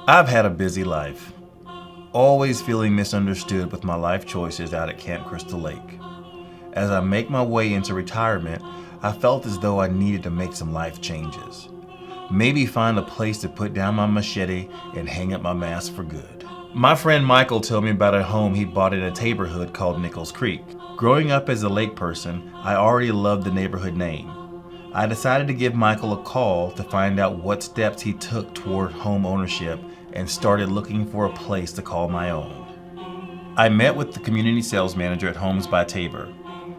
I've had a busy life, always feeling misunderstood with my life choices out at Camp Crystal Lake. As I make my way into retirement, I felt as though I needed to make some life changes. Maybe find a place to put down my machete and hang up my mask for good. My friend Michael told me about a home he bought in a neighborhood called Nichols Creek. Growing up as a lake person, I already loved the neighborhood name. I decided to give Michael a call to find out what steps he took toward home ownership and started looking for a place to call my own. I met with the community sales manager at Homes by Tabor.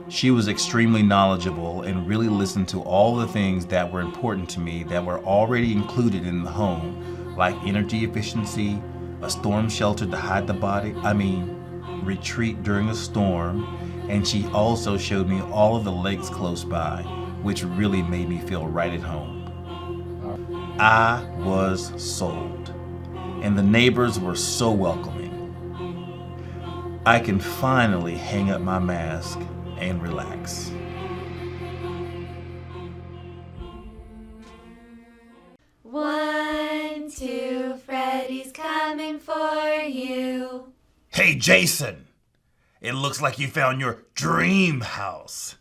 She was extremely knowledgeable and really listened to all the things that were important to me that were already included in the home, like energy efficiency, a storm shelter to hide the body, retreat during a storm, and she also showed me all of the lakes close by, which really made me feel right at home. I was sold, and the neighbors were so welcoming. I can finally hang up my mask and relax. One, two, Freddy's coming for you. Hey, Jason! It looks like you found your dream house.